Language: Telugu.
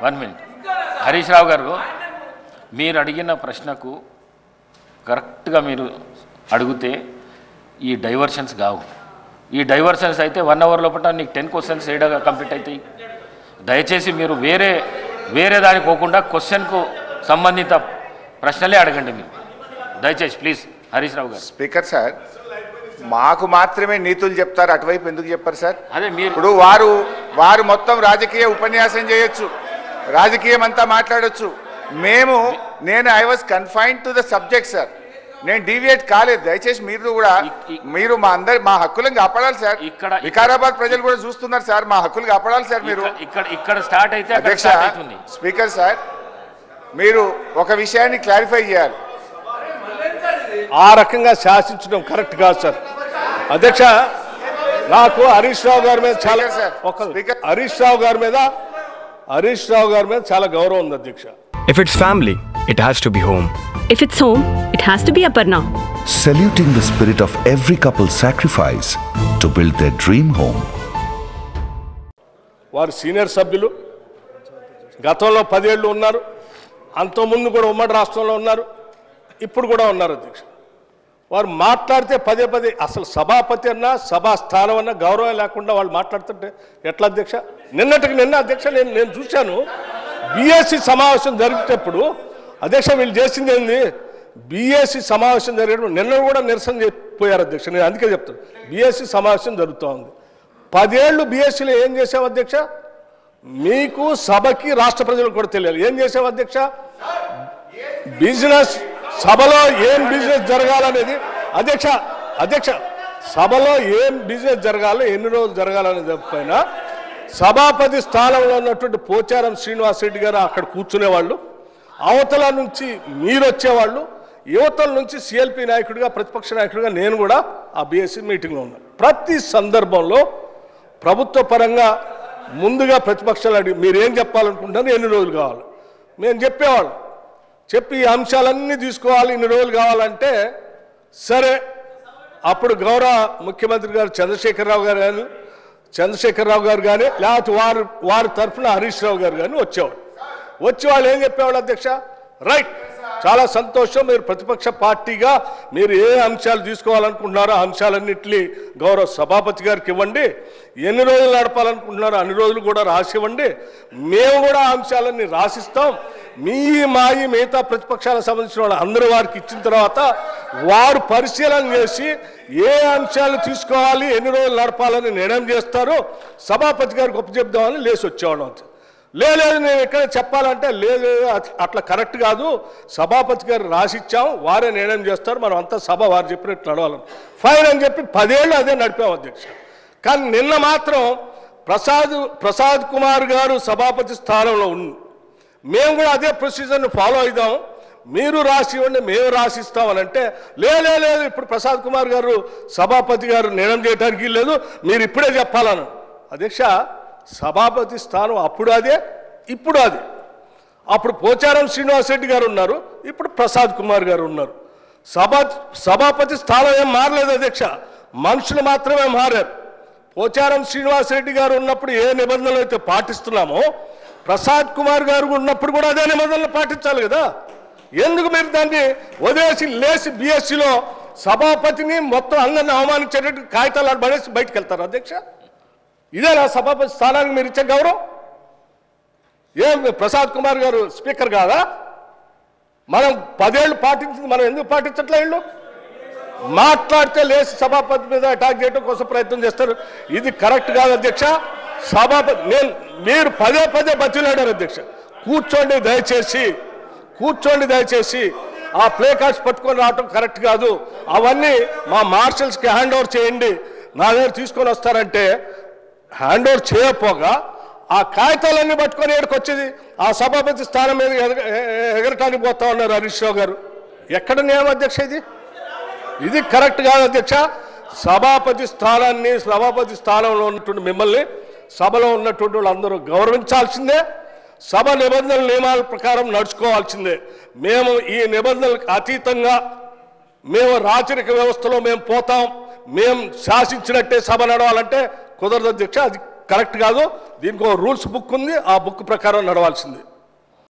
1 minute. హరీష్ రావు గారు, మీరు అడిగిన ప్రశ్నకు కరెక్ట్గా మీరు అడిగితే ఈ డైవర్షన్స్ కావు. ఈ డైవర్షన్స్ అయితే 1 అవర్ లోపల నీకు 10 క్వశ్చన్స్ ఏడగా కంప్లీట్ అవుతాయి. దయచేసి మీరు వేరే దానికి పోకుండా క్వశ్చన్కు సంబంధిత ప్రశ్నలే అడగండి. మీరు దయచేసి ప్లీజ్. హరీష్ రావు గారు. స్పీకర్ సార్, మాకు మాత్రమే నీతులు చెప్తారు, అటువైపు ఎందుకు చెప్పారు సార్? అదే మీరు ఇప్పుడు వారు మొత్తం రాజకీయ ఉపన్యాసం చేయొచ్చు, రాజకీయం అంతా మాట్లాడొచ్చు. నేను I was confined to the subject sir. నేను డీవియేట్ కాలేదు. దయచేసి మీరు మా హక్కులను కాపాడాలి సార్. వికారాబాద్ ప్రజలు కూడా చూస్తున్నారు సార్, మా హక్కులు కాపాడాలి సార్. మీరు ఇక్కడ స్టార్ట్ అయితే అధ్యక్ష, స్పీకర్ సార్, మీరు ఒక విషయాన్ని క్లారిఫై చేయాలి. ఆ రకంగా శాసించడం కరెక్ట్ కాదు సార్. అధ్యక్ష, నాకు హరీష్ రావు గారి మీద చాలా హరీష్ రావు గారి మీద చాలా గౌరవం ఉంది అధ్యక్ష. If it's family, it has to be home. If it's home, it has to be Aparna. Saluting the spirit of every couple's sacrifice to build their dream home. వారు సీనియర్ సభ్యులు, గతంలో 10 ఏళ్ళు ఉన్నారు, అంతకుముందు కూడా ఉమ్మడి రాష్ట్రంలో ఉన్నారు, ఇప్పుడు కూడా ఉన్నారు అధ్యక్ష. వారు మాట్లాడితే పదే అసలు సభాపతి అన్నా సభా స్థానం అన్నా గౌరవం లేకుండా వాళ్ళు మాట్లాడుతుంటే ఎట్లా అధ్యక్ష? నిన్న అధ్యక్ష నేను చూశాను, బీఎస్సీ సమావేశం జరిగేటప్పుడు అధ్యక్ష వీళ్ళు చేసింది ఏంది, బీఎస్సీ సమావేశం జరిగేటప్పుడు నిన్న కూడా నిరసన చెప్పిపోయారు అధ్యక్ష. నేను అందుకే చెప్తాను, బీఎస్సీ సమావేశం జరుగుతూ ఉంది. 10 ఏళ్ళు బీఎస్సీలో ఏం చేసావు అధ్యక్ష? మీకు సభకి రాష్ట్ర ప్రజలకు కూడా తెలియాలి ఏం చేసావు అధ్యక్ష. బిజినెస్ సభలో ఏం బిజినెస్ జరగాలనేది అధ్యక్ష సభలో ఏం బిజినెస్ జరగాలో ఎన్ని రోజులు జరగాలనేది చెప్పైనా సభాపతి స్థానంలో ఉన్నటువంటి పోచారం శ్రీనివాసరెడ్డి గారు అక్కడ కూర్చునేవాళ్ళు, అవతల నుంచి మీరు వచ్చేవాళ్ళు, యువతల నుంచి సిఎల్పి నాయకుడిగా ప్రతిపక్ష నాయకుడిగా నేను కూడా ఆ బీఎస్సీ మీటింగ్లో ఉన్నాను. ప్రతి సందర్భంలో ప్రభుత్వ పరంగా ముందుగా ప్రతిపక్షాలు అడిగి మీరు ఏం చెప్పాలనుకుంటున్నారు, ఎన్ని రోజులు కావాలి మేము చెప్పేవాళ్ళం. చెప్పి ఈ అంశాలన్నీ తీసుకోవాలి, ఇన్ని రోజులు కావాలంటే సరే. అప్పుడు గౌరవ ముఖ్యమంత్రి గారు చంద్రశేఖరరావు గారు కానీ లేకపోతే వారి తరఫున హరీష్ రావు గారు కానీ వచ్చి వాళ్ళు ఏం చెప్పేవాళ్ళు అధ్యక్ష, రైట్ చాలా సంతోషం, మీరు ప్రతిపక్ష పార్టీగా మీరు ఏ అంశాలు తీసుకోవాలనుకుంటున్నారో ఆ అంశాలన్నింటినీ గౌరవ సభాపతి గారికి ఇవ్వండి, ఎన్ని రోజులు నడపాలనుకుంటున్నారో అన్ని రోజులు కూడా రాసివ్వండి, మేము కూడా ఆ అంశాలన్నీ రాసిస్తాం. మిగతా ప్రతిపక్షాలకు సంబంధించిన వాళ్ళు అందరూ వారికి ఇచ్చిన తర్వాత వారు పరిశీలన చేసి ఏ అంశాలు తీసుకోవాలి ఎన్ని రోజులు నడపాలని నిర్ణయం చేస్తారో సభాపతి గారికి ఒప్పచెప్దామని లేచి వచ్చేవాళ్ళం. లేదు నేను ఎక్కడ చెప్పాలంటే లేదు అట్లా కరెక్ట్ కాదు, సభాపతి గారు రాసిచ్చాం, వారే నిర్ణయం చేస్తారు, మనం అంతా సభ వారు చెప్పినట్టు నడవాలని ఫైన్ అని చెప్పి 10 ఏళ్ళు అదే నడిపాం అధ్యక్ష. కానీ నిన్న మాత్రం ప్రసాద్ కుమార్ గారు సభాపతి స్థానంలో ఉంది, మేము కూడా అదే ప్రొసీజర్ని ఫాలో అవుదాం, మీరు రాసి ఇవ్వండి మేము రాసిస్తామని అంటే లేదు ఇప్పుడు ప్రసాద్ కుమార్ గారు సభాపతి గారు నిర్ణయం చేయడానికి లేదు, మీరు ఇప్పుడే చెప్పాలను. అధ్యక్ష, సభాపతి స్థానం అప్పుడు అదే ఇప్పుడు అదే. అప్పుడు పోచారం శ్రీనివాసరెడ్డి గారు ఉన్నారు, ఇప్పుడు ప్రసాద్ కుమార్ గారు ఉన్నారు. సభాపతి స్థానం ఏం మారలేదు అధ్యక్ష, మనుషులు మాత్రమే మారారు. పోచారం శ్రీనివాసరెడ్డి గారు ఉన్నప్పుడు ఏ నిబంధనలు అయితే పాటిస్తున్నామో ప్రసాద్ కుమార్ గారు ఉన్నప్పుడు కూడా అదే నిబంధనలు పాటించాలి కదా. ఎందుకు మీరు దాన్ని వదిలేసి లేచి బీఎస్సీలో సభాపతిని మొత్తం అందరిని అవమానించేటట్టు కాగితాలు పడేసి బయటకు వెళ్తారు అధ్యక్ష? ఇదే నా సభాపతి స్థానానికి మీరు ఇచ్చే గౌరవం? ఏం ప్రసాద్ కుమార్ గారు స్పీకర్ కాదా? మనం 10 ఏళ్ళు పాటించింది మనం ఎందుకు పాటించట్లే? వీళ్ళు మాట్లాడితే లేచి సభాపతి మీద అటాక్ చేయడం కోసం ప్రయత్నం చేస్తారు, ఇది కరెక్ట్ కాదు అధ్యక్ష. సభాపతి మీరు పదే బతిలాడారు అధ్యక్ష, కూర్చోండి దయచేసి ఆ ప్లే కార్డ్స్ పట్టుకొని రావటం కరెక్ట్ కాదు, అవన్నీ మా మార్షల్స్కి హ్యాండ్ ఓవర్ చేయండి, నా దగ్గర తీసుకొని వస్తారంటే హ్యాండ్ ఓవర్ చేయకపోగా ఆ కాగితాలన్నీ పట్టుకొని ఏడుకు వచ్చేది ఆ సభాపతి స్థానం మీద ఎగరటానికి పోతా ఉన్నారు హరీష్ రావు గారు. ఎక్కడ నియమం అధ్యక్ష ఇది కరెక్ట్ కాదు అధ్యక్ష. సభాపతి స్థానంలో ఉన్నటువంటి మిమ్మల్ని సభలో ఉన్నటువంటి వాళ్ళందరూ గౌరవించాల్సిందే, సభ నియమాల ప్రకారం నడుచుకోవాల్సిందే. మేము ఈ నిబంధనలకు అతీతంగా మేము రాచరిక వ్యవస్థలో మేము పోతాం, మేము శాసించినట్టే సభ నడవాలంటే కుదరదు అధ్యక్ష, అది కరెక్ట్ కాదు. దీనికి ఒక రూల్స్ బుక్ ఉంది, ఆ బుక్ ప్రకారం నడవాల్సింది.